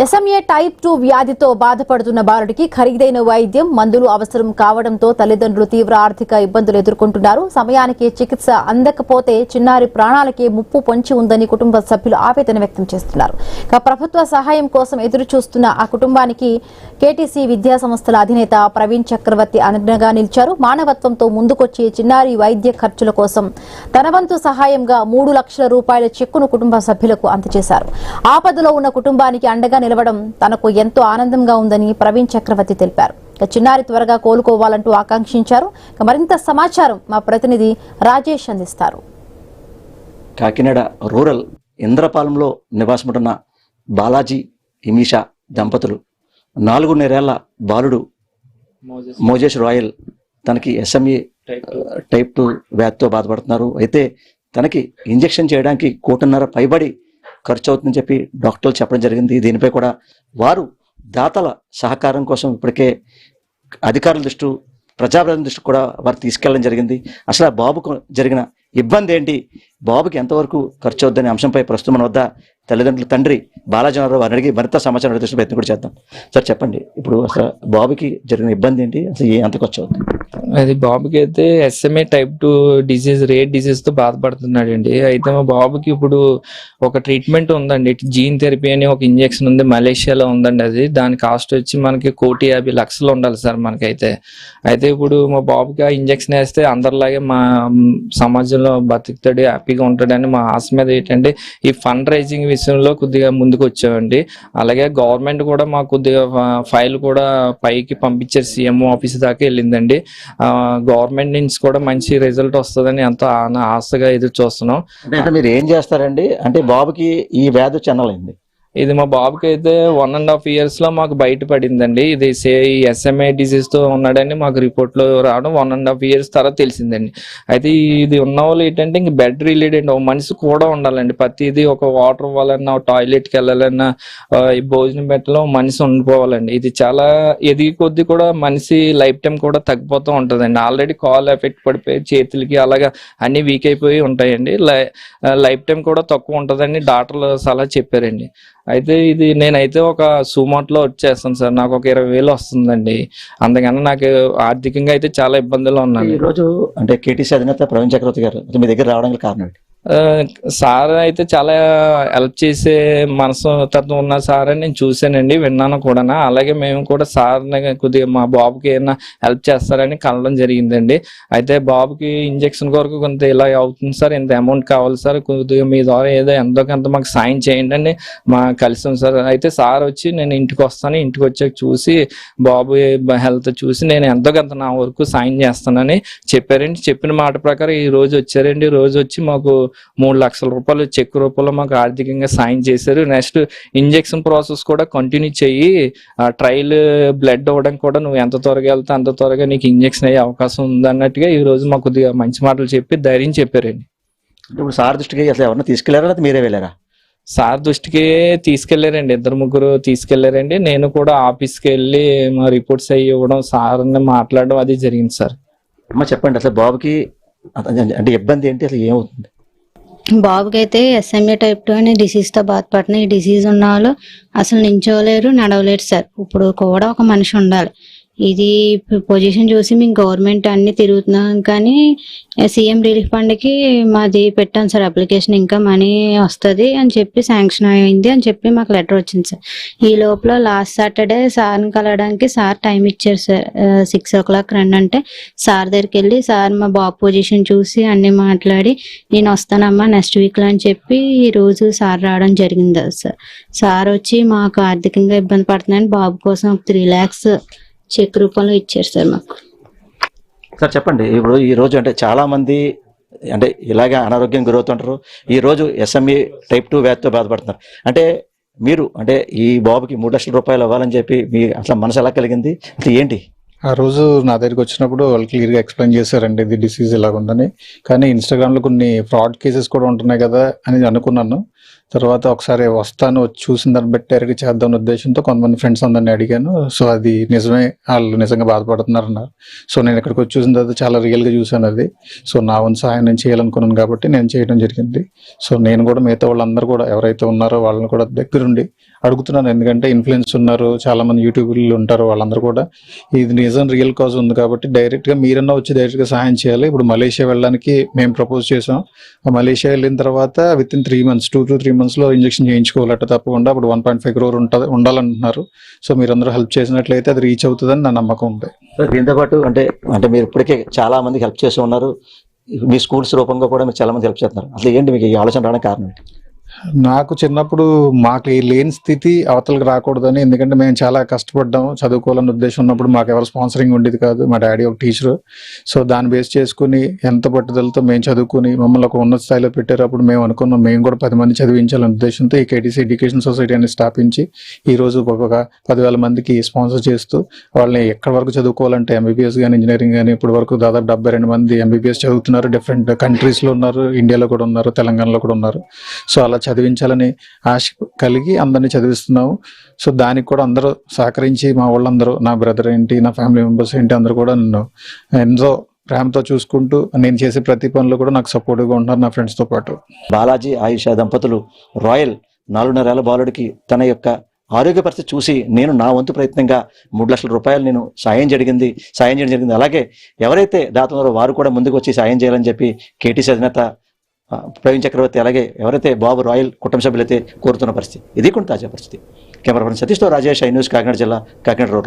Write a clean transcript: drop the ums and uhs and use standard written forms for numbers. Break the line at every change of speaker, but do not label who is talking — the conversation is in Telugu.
ఎస్ఎంఏ టైప్ 2 వ్యాధితో బాధపడుతున్న బాలుడికి ఖరీదైన వైద్యం మందులు అవసరం కావడంతో తల్లిదండ్రులు తీవ్ర ఆర్థిక ఇబ్బందులు ఎదుర్కొంటున్నారు. సమయానికి చికిత్స అందకపోతే చిన్నారి ప్రాణాలకే ముప్పు పొంచి ఉందని కుటుంబ సభ్యులు ఆవేదన వ్యక్తం చేస్తున్నారు. ప్రభుత్వ సహాయం కోసం ఎదురు చూస్తున్న ఆ కుటుంబానికి కేటీసీ విద్యా సంస్థల అధినేత ప్రవీణ్ చక్రవర్తి అండగా నిలిచారు. మానవత్వంతో ముందుకొచ్చి చిన్నారి వైద్య ఖర్చుల కోసం తన వంతు సహాయంగా 3 లక్షల రూపాయల చెక్కును కుటుంబ సభ్యులకు అందజేశారు. ఆపదలో ఉన్న కుటుంబానికి అండగా నిలవడం తనకు ఎంతో ఆనందంగా ఉందని ప్రవీణ్ చక్రవర్తి తెలిపారు. చిన్నారి త్వరగా కోలుకోవాలంటూ ఆకాంక్షించారు. మరింత సమాచారం మా ప్రతినిధి రాజేష్ అందిస్తారు.
కాకినాడ రూరల్ ఇంద్రపాలెంలో నివాసముంటున్న బాలాజీ ఇమీషా దంపతులు 4 బాలుడు మోజేష్ రాయల్ తనకి ఎస్ఎంఏ టైప్ 2 వ్యాధితో బాధపడుతున్నారు. అయితే తనకి ఇంజెక్షన్ చేయడానికి 1.5 కోటి పైబడి ఖర్చు అవుతుందని చెప్పి డాక్టర్లు చెప్పడం జరిగింది. దీనిపై కూడా వారు దాతల సహకారం కోసం ఇప్పటికే అధికారుల దృష్టి ప్రజాప్రతినిధుల దృష్టి కూడా వారు తీసుకెళ్లడం జరిగింది. అసలు ఆ బాబుకు జరిగిన ఇబ్బంది ఏంటి, బాబుకి ఎంతవరకు ఖర్చు అవుద్దనే అంశంపై ప్రస్తుతం మన వద్ద తల్లిదండ్రుల తండ్రి బాలాజీ వారిని అడిగి మరింత సమాచారం దృష్టి ప్రయత్నం కూడా చేద్దాం. సార్ చెప్పండి, ఇప్పుడు అసలు బాబుకి జరిగిన ఇబ్బంది ఏంటి, అసలు ఎంత ఖర్చు అవుతుంది?
అది బాబుకి అయితే SMA type 2 disease, rare disease తో బాధపడుతున్నాడు అండి. అయితే మా బాబుకి ఇప్పుడు ఒక ట్రీట్మెంట్ ఉందండి, జీన్ థెరపీ అని ఒక ఇంజెక్షన్ ఉంది, మలేషియాలో ఉందండి. అది దాని కాస్ట్ వచ్చి మనకి 1,50,00,000 ఉండాలి సార్ మనకైతే. అయితే ఇప్పుడు మా బాబుకి ఆ ఇంజెక్షన్ వేస్తే అందరిలాగే మా సమాజంలో బతుకుతాడు, హ్యాపీగా ఉంటాడని మా ఆశ మీద ఏంటంటే ఈ ఫండ్ రైజింగ్ విషయంలో కొద్దిగా ముందుకు వచ్చామండి. అలాగే గవర్నమెంట్ కూడా మాకు కొద్దిగా ఫైల్ కూడా పైకి పంపించారు, సీఎం ఆఫీస్ దాకా వెళ్ళిందండి. గవర్నమెంట్ నుంచి కూడా మంచి రిజల్ట్ వస్తుందని ఎంతో ఆశగా ఎదురు చూస్తున్నాం.
అంటే మీరు ఏం చేస్తారండి? అంటే బాబుకి ఈ వ్యాధి చెన్నలైంది,
ఇది మా బాబుకి అయితే 1.5 years లో మాకు బయటపడిందండి. ఇది ఎస్ఎంఏ డిసీజ్ తో ఉన్నాడని మాకు రిపోర్ట్ లో రావడం 1.5 years తర్వాత తెలిసిందండి. అయితే ఇది ఉన్న వాళ్ళు ఏంటంటే ఇంక బెడ్ రిలేటెడ్ ఒక మనిషి కూడా ఉండాలండి. ప్రతిదీ ఒక వాటర్ ఇవ్వాలన్నా, టాయిలెట్కి వెళ్ళాలన్నా, ఈ భోజనం పెట్టలో మనిషి ఉండిపోవాలండి. ఇది చాలా ఎదిగి కొద్ది కూడా మనిషి లైఫ్ టైం కూడా తగ్గిపోతూ ఉంటుందండి. ఆల్రెడీ కాల్ ఎఫెక్ట్ పడిపోయి చేతులకి అలాగా అన్ని వీక్ అయిపోయి ఉంటాయండి. లైఫ్ టైం కూడా తక్కువ ఉంటుందని డాక్టర్లు సలహా చెప్పారండి. అయితే ఇది నేనైతే ఒక సుమోట్లో వచ్చేస్తాను సార్, నాకు ఒక 20,000 వస్తుందండి. అందుకని నాకు ఆర్థికంగా అయితే చాలా ఇబ్బందులు ఉన్నాను.
ఈ రోజు అంటే కేటీసీ అధినేత ప్రవీణ్ చక్రవర్తి గారు మీ దగ్గర రావడానికి కారణం ఏంటి?
సార్ అయితే చాలా హెల్ప్ చేసే మనసు తత్వం ఉన్న సార్ అని నేను చూశానండి, విన్నాను కూడా. అలాగే మేము కూడా సార్ని కొద్దిగా మా బాబుకి ఏమైనా హెల్ప్ చేస్తారని కలవడం జరిగిందండి. అయితే బాబుకి ఇంజక్షన్ కొరకు కొంత ఇలా అవుతుంది సార్, ఇంత అమౌంట్ కావాలి సార్, కొద్దిగా మీ ద్వారా ఏదో ఎంతో కొంత మాకు సాయం చేయండి అని కలిసాం సార్. అయితే సార్ వచ్చి నేను ఇంటికి వస్తాను, ఇంటికి వచ్చాక చూసి బాబు హెల్త్ చూసి నేను ఎంతో కొంత నా వరకు సాయం చేస్తానని చెప్పారండి. చెప్పిన మాట ప్రకారం ఈ రోజు వచ్చారండి. రోజు వచ్చి మాకు 3 లక్షల రూపాయలు చెక్ రూపంలో మాకు ఆర్థికంగా సాయం చేశారు. నెక్స్ట్ ఇంజెక్షన్ ప్రాసెస్ కూడా కంటిన్యూ చెయ్యి, ట్రయల్ బ్లడ్ అవ్వడానికి కూడా నువ్వు ఎంత త్వరగా వెళ్తే అంత త్వరగా నీకు ఇంజెక్షన్ అయ్యే అవకాశం ఉంది అన్నట్టుగా ఈ రోజు మాకు కొద్దిగా మంచి మాటలు చెప్పి ధైర్యం చెప్పారండి.
ఇప్పుడు సార్ దృష్టికి అసలు ఎవరన్నా తీసుకెళ్లారా, మీరే వెళ్ళారా?
సార్ దృష్టికి తీసుకెళ్లారండి, 2-3 తీసుకెళ్లారండి. నేను కూడా ఆఫీస్కి వెళ్ళి మా రిపోర్ట్స్ అయ్యి ఇవ్వడం, సార్ని మాట్లాడడం అది జరిగింది సార్.
అమ్మ చెప్పండి, అసలు బాబుకి అంటే ఇబ్బంది ఏంటి, అసలు ఏమవుతుంది?
బాబుకి అయితే ఎస్ఎంఏ టైప్ 2 అనే డిసీజ్తో బాధపడుతున్న ఈ డిసీజ్ ఉన్న వాళ్ళు అసలు నించోలేరు, నడవలేరు సార్. ఇప్పుడు కూడా ఒక మనిషి ఉండాలి. ఇది పొజిషన్ చూసి మేము గవర్నమెంట్ అన్ని తిరుగుతున్నాం, కానీ సీఎం రిలీఫ్ ఫండ్కి మాది పెట్టాం సార్ అప్లికేషన్, ఇంకా మనీ వస్తుంది అని చెప్పి శాంక్షన్ అయింది అని చెప్పి మాకు లెటర్ వచ్చింది సార్. ఈ లోపల లాస్ట్ సాటర్డే సార్ని కలవడానికి సార్ టైం ఇచ్చారు సార్, 6 o'clock రండి అంటే సార్ దగ్గరికి వెళ్ళి సార్ మా బాబు పొజిషన్ చూసి అన్ని మాట్లాడి నేను వస్తానమ్మా నెక్స్ట్ వీక్లో అని చెప్పి ఈ రోజు సార్ రావడం జరిగింది సార్. సార్ వచ్చి మాకు ఆర్థికంగా ఇబ్బంది పడుతుందని బాబు కోసం 3 lakhs చెక్ రూపంలో ఇచ్చారు సార్ మాకు.
సార్ చెప్పండి, ఇప్పుడు ఈ రోజు అంటే చాలా మంది అంటే ఇలాగే అనారోగ్యం గురవుతుంటారు, ఈ రోజు ఎస్ఎంఏ టైప్ 2 వ్యాధితో బాధపడుతున్నారు. అంటే మీరు అంటే ఈ బాబుకి 3 లక్షల రూపాయలు ఇవ్వాలని చెప్పి మీ అసలు మనసు ఎలా కలిగింది, అసలు ఏంటి?
ఆ రోజు నా దగ్గరికి వచ్చినప్పుడు వాళ్ళు క్లియర్గా ఎక్స్ప్లెయిన్ చేశారండి ఇది డిసీజ్ ఇలా ఉందని. కానీ ఇన్స్టాగ్రామ్లో కొన్ని ఫ్రాడ్ కేసెస్ కూడా ఉంటున్నాయి కదా అని అనుకున్నాను. తర్వాత ఒకసారి వస్తాను, వచ్చి చూసిన దాన్ని బట్టి డైరెక్ట్గా చేద్దాం ఉద్దేశంతో కొంతమంది ఫ్రెండ్స్ అందరిని అడిగాను. సో అది నిజమే, వాళ్ళు నిజంగా బాధపడుతున్నారు అన్నారు. సో నేను ఇక్కడికి వచ్చి చూసిన తర్వాత చాలా రియల్గా చూశాను అది. సో నా వంతు సహాయం నేను చేయాలనుకున్నాను కాబట్టి నేను చేయడం జరిగింది. సో నేను కూడా మిగతా వాళ్ళందరూ కూడా ఎవరైతే ఉన్నారో వాళ్ళని కూడా దగ్గరుండి అడుగుతున్నాను. ఎందుకంటే ఇన్ఫ్లుయెన్స్ ఉన్నారు, చాలా మంది యూట్యూబర్లు ఉంటారు, వాళ్ళందరూ కూడా ఇది నిజం రియల్ కాజ్ ఉంది కాబట్టి డైరెక్ట్గా మీరన్నా వచ్చి డైరెక్ట్గా సహాయం చేయాలి. ఇప్పుడు మలేషియా వెళ్ళడానికి మేము ప్రపోజ్ చేసాం. మలేషియా వెళ్ళిన తర్వాత with in 3 months 2 to 3 months లో ఇంజెక్షన్ చేయించుకోవాలట తప్పకుండా. అప్పుడు 1.5 crore ఉండాలంటున్నారు. సో మీరందరూ హెల్ప్ చేసినట్లయితే అది రీచ్ అవుతుందని నా నమ్మకం ఉంది.
దీంతో పాటు అంటే మీరు ఇప్పటికే చాలా మందికి హెల్ప్ చేస్తూ ఉన్నారు. మీ స్కూల్స్ రూపంగా కూడా మీరు చాలా మంది హెల్ప్ చేస్తున్నారు. అసలు ఏంటి మీకు ఈ ఆలోచన రావడానికి కారణం ఏంటి?
నాకు చిన్నప్పుడు మాకు ఈ లేని స్థితి అవతలకు రాకూడదని, ఎందుకంటే మేము చాలా కష్టపడ్డాం చదువుకోవాలన్న ఉద్దేశం ఉన్నప్పుడు మాకు ఎవరు స్పాన్సరింగ్ ఉండేది కాదు. మా డాడీ ఒక టీచరు. సో దాన్ని బేస్ చేసుకుని ఎంత పట్టుదలతో మేము చదువుకుని మమ్మల్ని ఒక ఉన్నత స్థాయిలో పెట్టారు. అప్పుడు మేము అనుకున్నాం మేము కూడా 10 మంది చదివించాలనే ఉద్దేశంతో ఈ కేటీసీ ఎడ్యుకేషన్ సొసైటీ అని స్థాపించి ఈరోజు ఒక 10,000 మందికి స్పాన్సర్ చేస్తూ వాళ్ళని ఎక్కడి వరకు చదువుకోవాలంటే ఎంబీబీఎస్ కానీ ఇంజనీరింగ్ కానీ ఇప్పటి వరకు దాదాపు 72 మంది ఎంబీబీఎస్ చదువుతున్నారు. డిఫరెంట్ కంట్రీస్లో ఉన్నారు, ఇండియాలో కూడా ఉన్నారు, తెలంగాణలో కూడా ఉన్నారు. సో అలా చదివించాలని ఆశ కలిగి అందరినీ చదివిస్తున్నాము. సో దానికి కూడా అందరూ సహకరించి మా వాళ్ళందరూ, నా బ్రదర్ ఏంటి, నా ఫ్యామిలీ మెంబర్స్ ఏంటి, అందరూ కూడా నన్ను ఎంతో ప్రేమతో చూసుకుంటూ నేను చేసే ప్రతి పనిలో కూడా నాకు సపోర్టివ్గా ఉంటున్నారు నా ఫ్రెండ్స్తో పాటు.
బాలాజీ ఆయుష దంపతులు రాయల్ 4.5 ఏళ్ల బాలుడికి తన యొక్క ఆరోగ్య పరిస్థితి చూసి నేను నా వంతు ప్రయత్నంగా 3 లక్షల రూపాయలు నేను సాయం చేయడం జరిగింది. అలాగే ఎవరైతే దాతన్నారో వారు కూడా ముందుకు వచ్చి సాయం చేయాలని చెప్పి కేటీసీ అధినేత ప్రవీణ్ చక్రవర్తి, అలాగే ఎవరైతే బాబు రాయల్ కుటుంబ సభ్యులైతే కోరుతున్న పరిస్థితి. ఇది కూడా తాజా పరిస్థితి. కెమెరా పర్సన్ సతీష్తో రాజేష్, ఐ న్యూస్, కాకినాడ జిల్లా, కాకినాడ రోడ్.